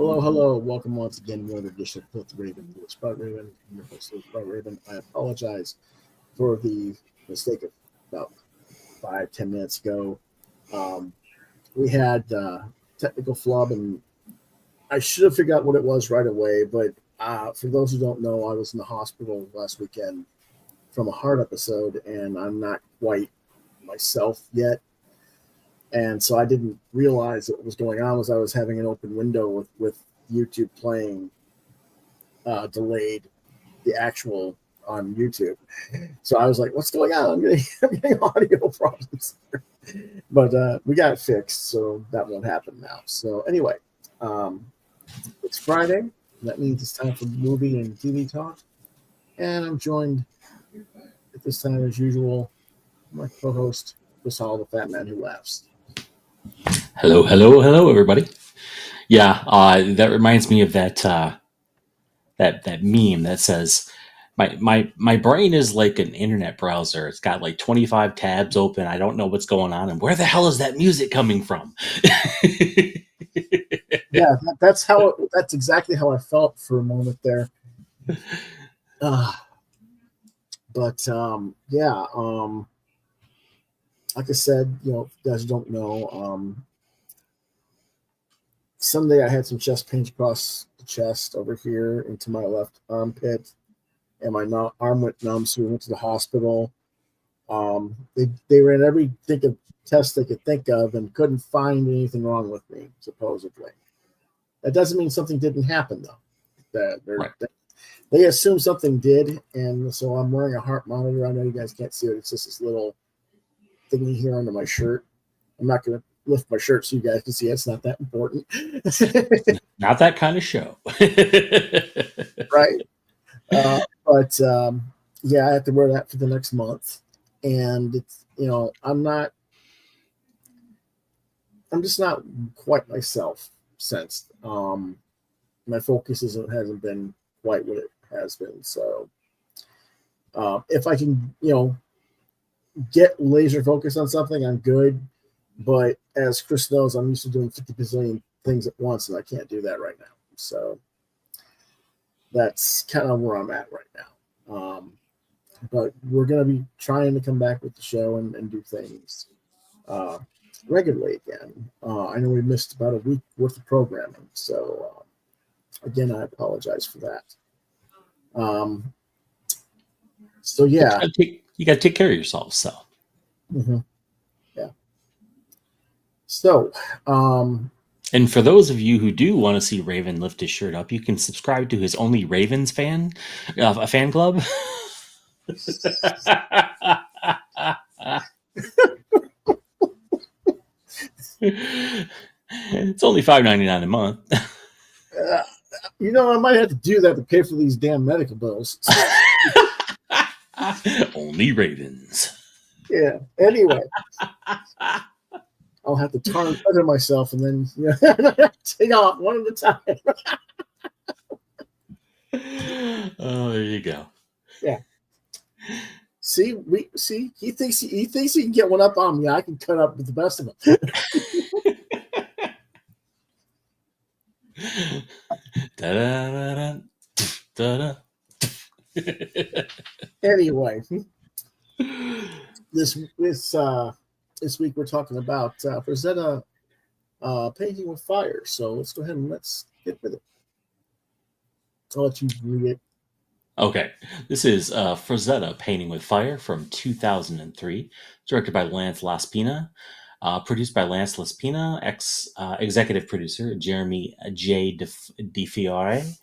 Hello, hello. Welcome once again to another edition of Quoth Raven. It's Sprout Raven. I'm your host, Sprout Raven. I apologize for the mistake of about 5-10 minutes ago. Um, we had technical flub, and I should have figured out what it was right away. But for those who don't know, I was in the hospital last weekend from a heart episode, and I'm not quite myself yet. And so I didn't realize what was going on was I was having an open window with YouTube playing delayed the actual on YouTube. So I was like, what's going on? I'm getting audio problems. But we got it fixed, so that won't happen now. So anyway, it's Friday. That means it's time for movie and TV talk. And I'm joined at this time, as usual, my co-host, Basal, the fat man who laughs. Hello, everybody. Yeah, that reminds me of that that meme that says, "My brain is like an internet browser. It's got like 25 tabs open. I don't know what's going on, and where the hell is that music coming from?" Yeah, that's exactly how I felt for a moment there. But yeah, like I said, if you guys don't know, Sunday I had some chest pains across the chest over here into my left armpit, and my arm went numb, so we went to the hospital. They ran every test they could think of and couldn't find anything wrong with me, supposedly. That doesn't mean something didn't happen, though. Right. They assume something did, and so I'm wearing a heart monitor. I know you guys can't see it. It's just this little thingy here under my shirt. I'm not going to lift my shirt so you guys can see it. It's not that important. Not that kind of show. Right. But yeah, I have to wear that for the next month. And it's, I'm just not quite myself since. My focus hasn't been quite what it has been. So if I can, get laser focus on something, I'm good. But as Chris knows, I'm used to doing 50 bazillion things at once, and I can't do that right now. So that's kind of where I'm at right now. But we're going to be trying to come back with the show and do things regularly again. I know we missed about a week worth of programming. So again, I apologize for that. So yeah. You got to take care of yourself. So. Mm-hmm. Yeah. So, and for those of you who do want to see Raven lift his shirt up, you can subscribe to his Only Ravens fan club. It's only $5.99 a month. I might have to do that to pay for these damn medical bills. Only Ravens. Yeah. Anyway, I'll have to feather myself and then take off one at a time. Oh, there you go. Yeah. See, he thinks he can get one up on me. I can cut up with the best of them. Anyway, this week we're talking about FRAZETTA painting with fire. So let's go ahead and let's get with it. I'll let you read it. Okay, this is FRAZETTA Painting with Fire from 2003, directed by Lance Laspina, produced by Lance Laspina, executive producer Jeremy J. DiFiore,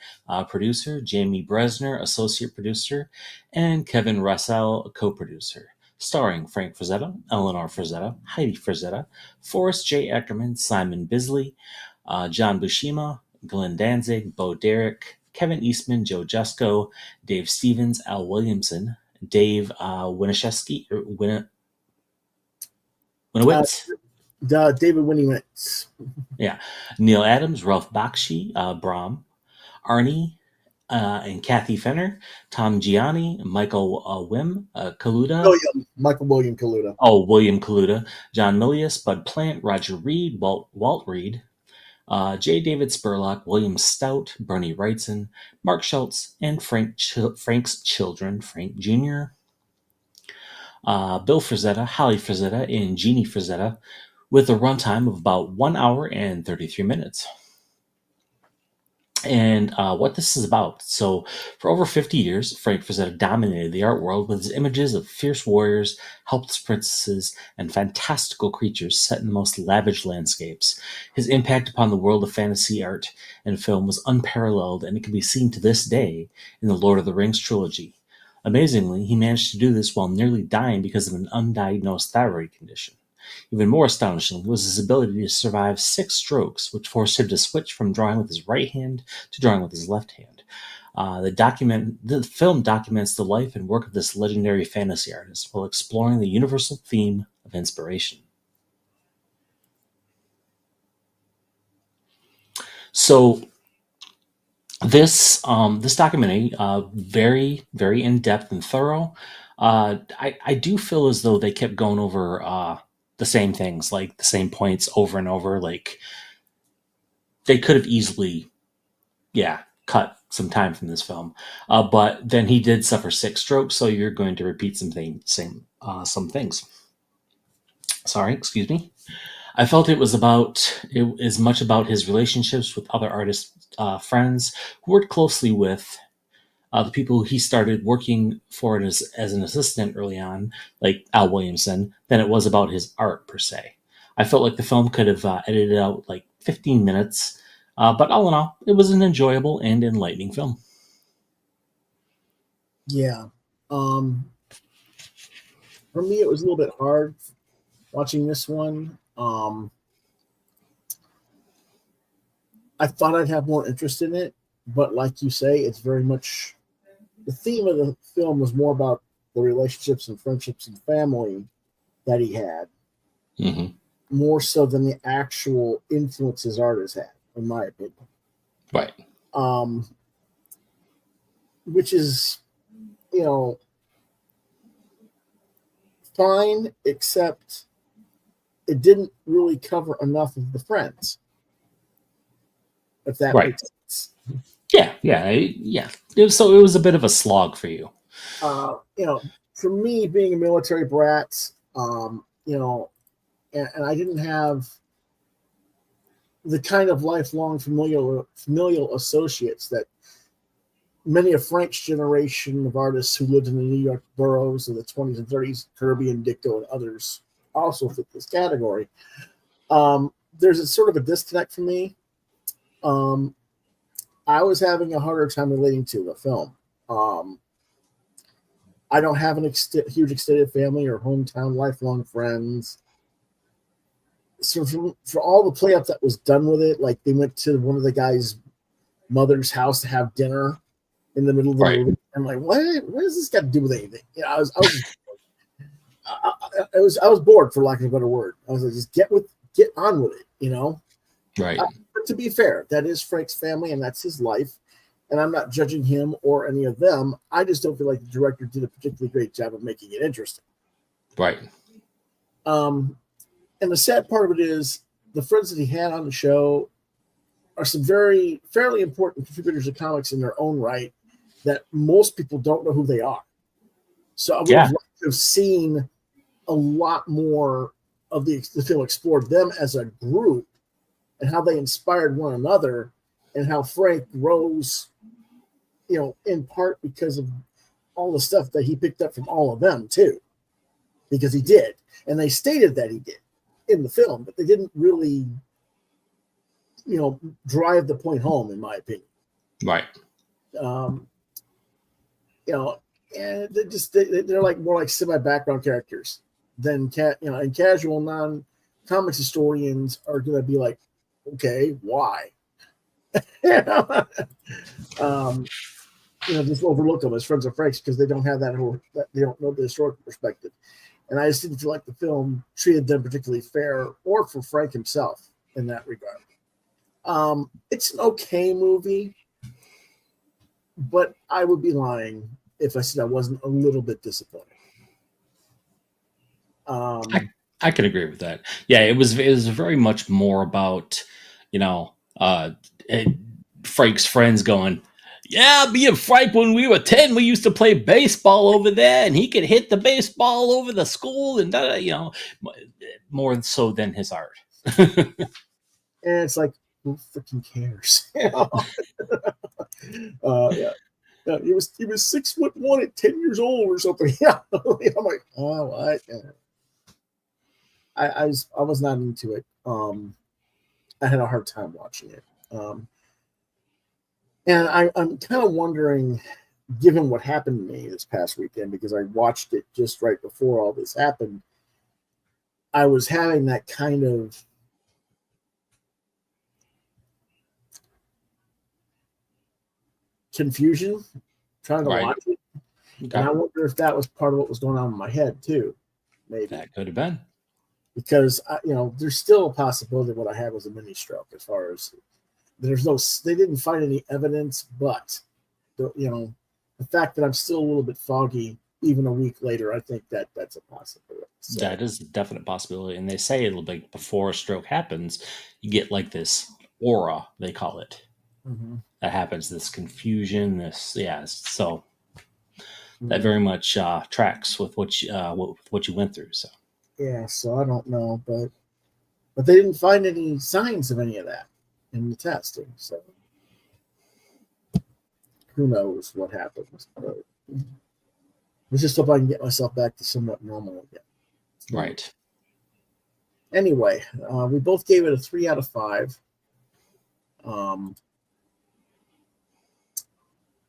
producer Jamie Bresner, associate producer, and Kevin Russell, co-producer. Starring Frank Frazetta, Eleanor Frazetta, Heidi Frazetta, Forrest J. Eckerman, Simon Bisley, John Buscema, Glenn Danzig, Bo Derek, Kevin Eastman, Joe Jusko, Dave Stevens, Al Williamson, Dave Winishewski, Winowitz. David Winowitz. Yeah. Neil Adams, Ralph Bakshi, Brahm, Arnie, and Kathy Fenner, Tom Gianni, Michael Wim, Kaluda. Michael William Kaluda. Oh, William Kaluda, John Milius, Bud Plant, Roger Reed, Walt Reed, J. David Spurlock, William Stout, Bernie Wrightson, Mark Schultz, and Frank's children, Frank Jr., Bill Frazetta, Holly Frazetta, and Jeannie Frazetta, with a runtime of about 1 hour and 33 minutes. And what this is about. So, for over 50 years, Frank Frazetta dominated the art world with his images of fierce warriors, helpless princesses, and fantastical creatures set in the most lavish landscapes. His impact upon the world of fantasy art and film was unparalleled, and it can be seen to this day in the Lord of the Rings trilogy. Amazingly, he managed to do this while nearly dying because of an undiagnosed thyroid condition. Even more astonishing was his ability to survive 6 strokes, which forced him to switch from drawing with his right hand to drawing with his left hand. The film documents the life and work of this legendary fantasy artist while exploring the universal theme of inspiration. So this documentary, very very in depth and thorough. I do feel as though they kept going over the same things, like the same points over and over. Like they could have easily, cut some time from this film. But then he did suffer 6 strokes, so you're going to repeat some things. Sorry, excuse me. I felt it was as much about his relationships with other artists, friends who worked closely with the people he started working for as an assistant early on, like Al Williamson, than it was about his art per se. I felt like the film could have edited out like 15 minutes, but all in all, it was an enjoyable and enlightening film. Yeah. Um, for me, it was a little bit hard watching this one. I thought I'd have more interest in it, but like you say, it's very much the theme of the film was more about the relationships and friendships and family that he had, Mm-hmm. more so than the actual influence his art has had, in my opinion. Right. Um, which is, you know, fine, except it didn't really cover enough of the friends, if that Right. makes sense. Yeah. So it was a bit of a slog for you. For me, being a military brat, and I didn't have the kind of lifelong familial associates that many of Frank's generation of artists who lived in the New York boroughs of the 20s and 30s, Kirby and Ditko and others, also fit this category. There's a sort of a disconnect for me. I was having a harder time relating to the film. I don't have an huge extended family or hometown lifelong friends. So for all the play up that was done with it, like they went to one of the guys' mother's house to have dinner in the middle of the Right. movie. I'm like, what does this got to do with anything? I was bored, for lack of a better word. I was like, just get on with it. Right. But to be fair, that is Frank's family and that's his life. And I'm not judging him or any of them. I just don't feel like the director did a particularly great job of making it interesting. Right. And the sad part of it is the friends that he had on the show are some fairly important contributors to comics in their own right that most people don't know who they are. So I would have liked to have seen a lot more of the film explored them as a group and how they inspired one another and how Frank rose, in part because of all the stuff that he picked up from all of them too, because he did. And they stated that he did in the film, but they didn't really, drive the point home, in my opinion. Right. And they're like more like semi-background characters than and casual non-comics historians are going to be like, okay, why? Just overlook them as friends of Frank's because they don't have that they don't know the historical perspective. And I just didn't feel like the film treated them particularly fair or for Frank himself in that regard. It's an okay movie, but I would be lying if I said I wasn't a little bit disappointed. I can agree with that. Yeah, it was very much more about, Uh, and Frank's friends going, yeah, me and Frank, when we were 10, we used to play baseball over there, and he could hit the baseball over the school, and more so than his art. And it's like, who freaking cares? Yeah. He was 6'1" at 10 years old or something. Yeah, I'm like, oh, what? Yeah. I was not into it. I had a hard time watching it. And I'm kind of wondering, given what happened to me this past weekend, because I watched it just right before all this happened, I was having that kind of confusion trying to Right. watch it. Okay. And I wonder if that was part of what was going on in my head too, maybe. That could have been. Because there's still a possibility what I had was a mini stroke. As far as they didn't find any evidence, but the fact that I'm still a little bit foggy even a week later, I think that's a possibility. So, That is a definite possibility. And they say it'll be before a stroke happens, you get like this aura, they call it. mhm, That happens, this confusion, so that mhm. very much tracks with what you went through. So Yeah, so I don't know, but they didn't find any signs of any of that in the testing. So who knows what happens? But let's just hope I can get myself back to somewhat normal again. right. Anyway, we both gave it a 3 out of 5.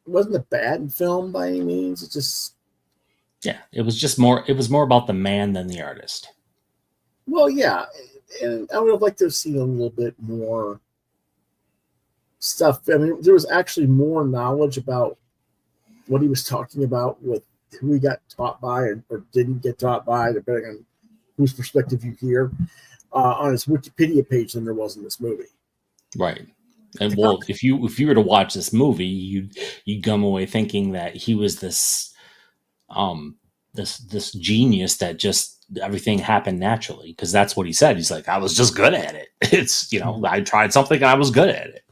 It wasn't a bad film by any means. It just, Yeah, it was more about the man than the artist. well, yeah, and I would have liked to have seen a little bit more stuff. I mean, there was actually more knowledge about what he was talking about with who he got taught by or didn't get taught by, depending on whose perspective you hear, on his Wikipedia page than there was in this movie. Right. And well, if you were to watch this movie, you come away thinking that he was this genius that just everything happened naturally, because that's what he said. He's like, I was just good at it. It's I tried something and I was good at it.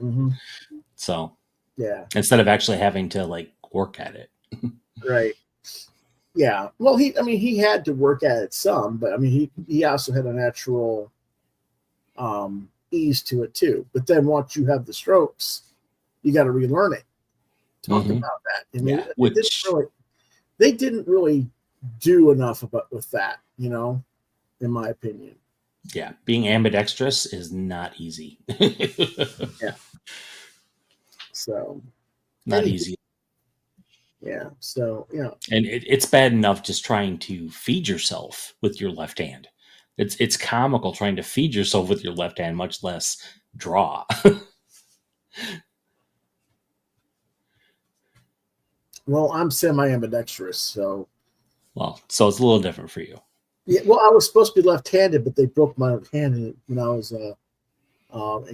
Mm-hmm. So Yeah. instead of actually having to like work at it. Right. Yeah. Well, he had to work at it some, but I mean, he also had a natural ease to it too. But then once you have the strokes, you got to relearn it. Talk Mhm. about that. And Yeah, they didn't really do enough with that, in my opinion. yeah, being ambidextrous is not easy. Yeah. So, Not easy. yeah. So, And it's bad enough just trying to feed yourself with your left hand. It's comical trying to feed yourself with your left hand, much less draw. well, I'm semi-ambidextrous, so Well, so it's a little different for you. yeah. Well, I was supposed to be left-handed, but they broke my hand when I was in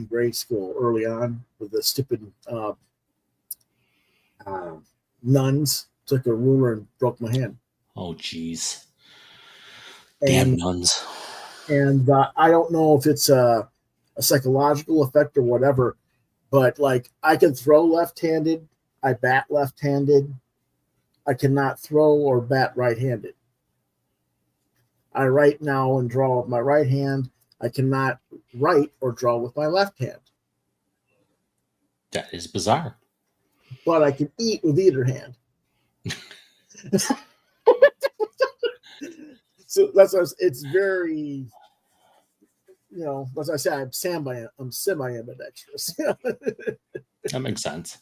grade school early on with the stupid uh, nuns took a ruler and broke my hand. Oh, geez. Damn And nuns. I don't know if it's a psychological effect or whatever, but like I can throw left-handed, I bat left-handed, I cannot throw or bat right-handed. I write now and draw with my right hand. I cannot write or draw with my left hand. That is bizarre. But I can eat with either hand. So that's what it's very, as I say, I'm semi-ambidextrous. That makes sense.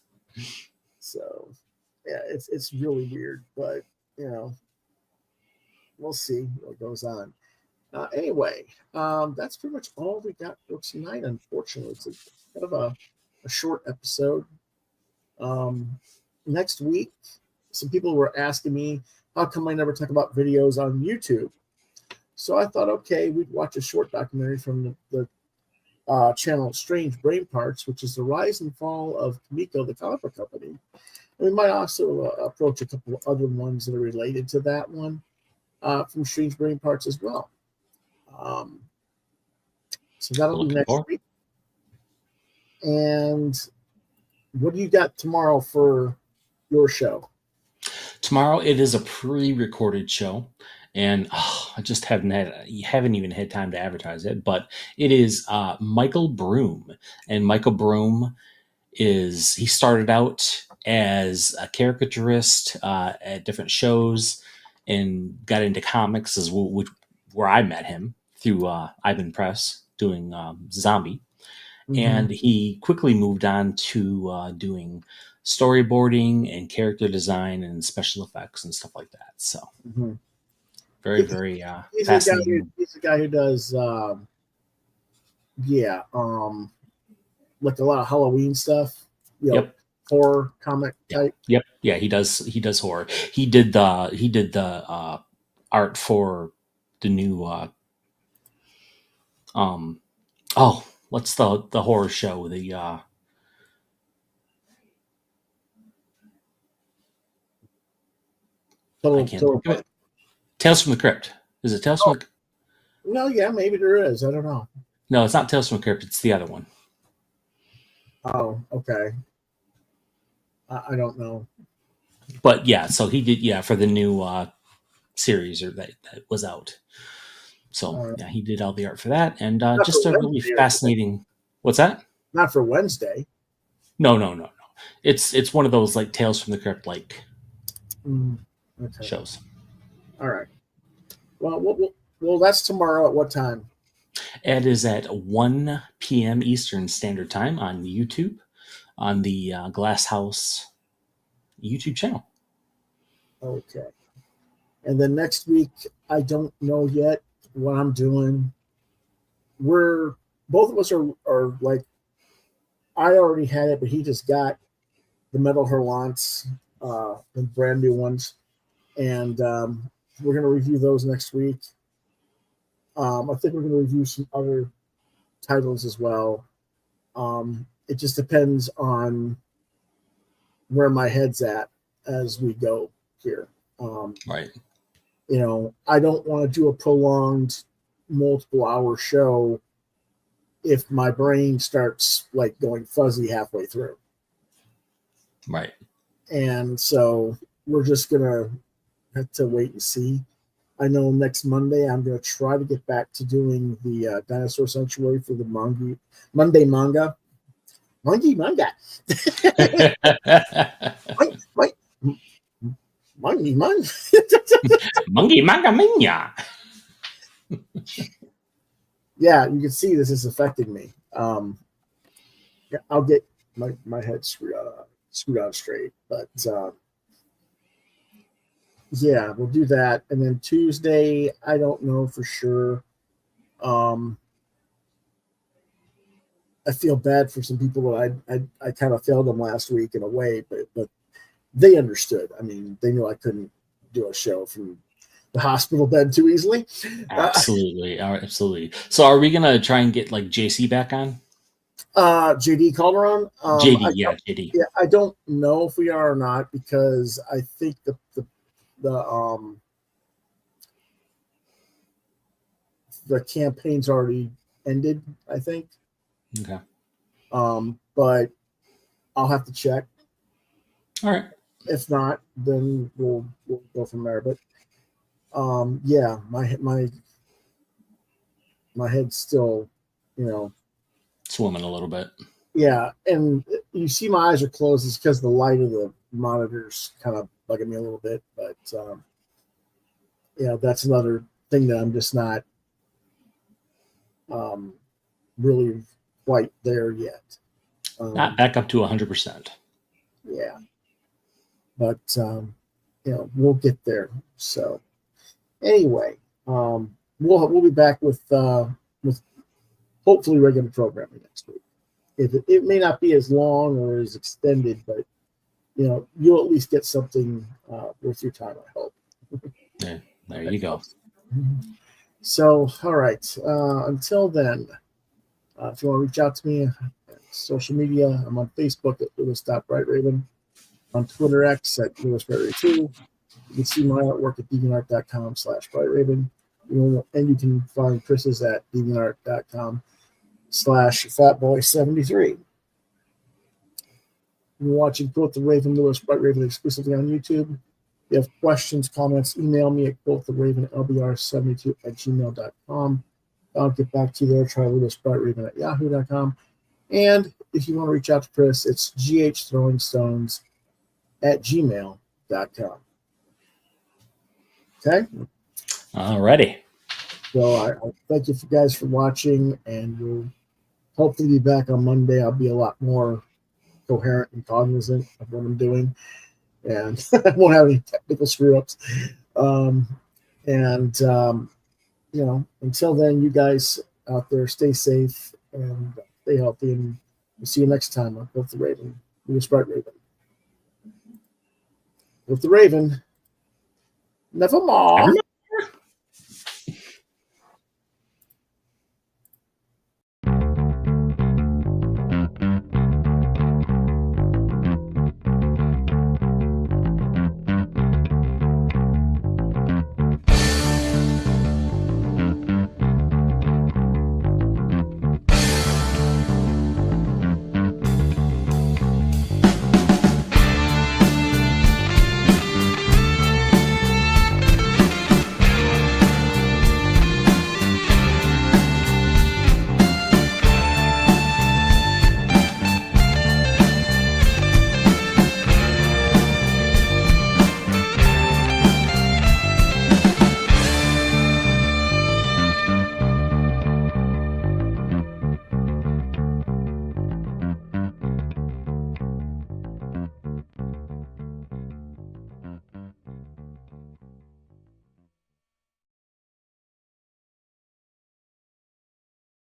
So, yeah, it's really weird, but we'll see what goes on. Anyway, that's pretty much all we got for tonight. Unfortunately, it's kind of a short episode. Next week, some people were asking me, how come I never talk about videos on YouTube? So I thought, okay, we'd watch a short documentary from the channel Strange Brain Parts, which is the rise and fall of Kamiko, the comic book company. And we might also approach a couple of other ones that are related to that one from Strange Brain Parts as well. So that'll be Looking next forward. week. And what do you got tomorrow for your show? Tomorrow it is a pre-recorded show, and I just haven't even had time to advertise it. But it is Michael Broom, and Michael Broom he started out as a caricaturist at different shows, and got into comics where I met him through Ivan Press doing Zombie. Mm-hmm. And he quickly moved on to doing storyboarding and character design and special effects and stuff like that. So Mm-hmm. very, very He's a guy. fascinating. He's a guy who does, yeah, like a lot of Halloween stuff. Yep. Horror comic type. Yep. Yeah, he does horror. He did the art for the new what's the horror show? I can't Total think of it. Tales from the Crypt. Is it Tales from the No, yeah, maybe there is. I don't know. No, it's not Tales from the Crypt, it's the other one. Oh, okay. I don't know. But yeah, so he did for the new series that was out. So yeah, he did all the art for that, and Not just for a really Wednesday, fascinating. What's that? not for Wednesday. No. It's one of those like Tales from the Crypt Okay. shows. All right. Well, that's tomorrow at what time? It is at 1 p.m. Eastern Standard Time on YouTube, on the Glass House YouTube channel. Okay. And then next week, I don't know yet what I'm doing. Both of us are like, I already had it, but he just got the Metal Hurlants, the brand new ones. And we're going to review those next week. I think we're going to review some other titles as well. It just depends on where my head's at as we go here. Right. I don't want to do a prolonged multiple hour show if my brain starts like going fuzzy halfway through. Right. And so we're just going to have to wait and see. I know next Monday I'm going to try to get back to doing the Dinosaur Sanctuary for the Monday manga. Monkey manga. Wait. Monkey manga. Monkey manga mania. Yeah, you can see this is affecting me. I'll get my head screwed on straight, but yeah, we'll do that. And then Tuesday, I don't know for sure. I feel bad for some people that I kind of failed them last week in a way, but they understood. I mean, they knew I couldn't do a show from the hospital bed too easily. Absolutely. Absolutely. So are we gonna try and get like JC back on? JD Calderon. JD, JD. Yeah, I don't know if we are or not, because I think the campaign's already ended, I think. Okay. But I'll have to check. All right. If not, then we'll go from there. But yeah, my head's still, swimming a little bit. Yeah, and you see my eyes are closed. It's because the light of the monitors kind of bugging me a little bit. But that's another thing that I'm just not really quite there yet. Not back up to 100%. Yeah, but we'll get there. So anyway, we'll be back with hopefully regular programming next week. It may not be as long or as extended, but you'll at least get something worth your time, I hope. Yeah, there you go. So, all right. Until then, if you want to reach out to me, social media, I'm on Facebook at Lewis.BrightRaven, on Twitter X at LewisBrightRaven2. You can see my artwork at deviantart.com/BrightRaven. And you can find Chris's at deviantart.com/fatboy73. You're watching Quoth the Raven, Lewis Bright Raven exclusively on YouTube. If you have questions, comments, email me at quoththeravenlbr72@gmail.com. I'll get back to you there. Try Lewis Bright Raven at yahoo.com. And if you want to reach out to Chris, it's ghthrowingstones@gmail.com. Okay? Alrighty. So I thank you guys for watching, and we'll hopefully be back on Monday. I'll be a lot more coherent and cognizant of what I'm doing, and I won't have any technical screw-ups. Until then, you guys out there, stay safe and stay healthy, and we'll see you next time on Quoth the Raven, Lewis Bright Raven. Quoth the Raven, nevermore.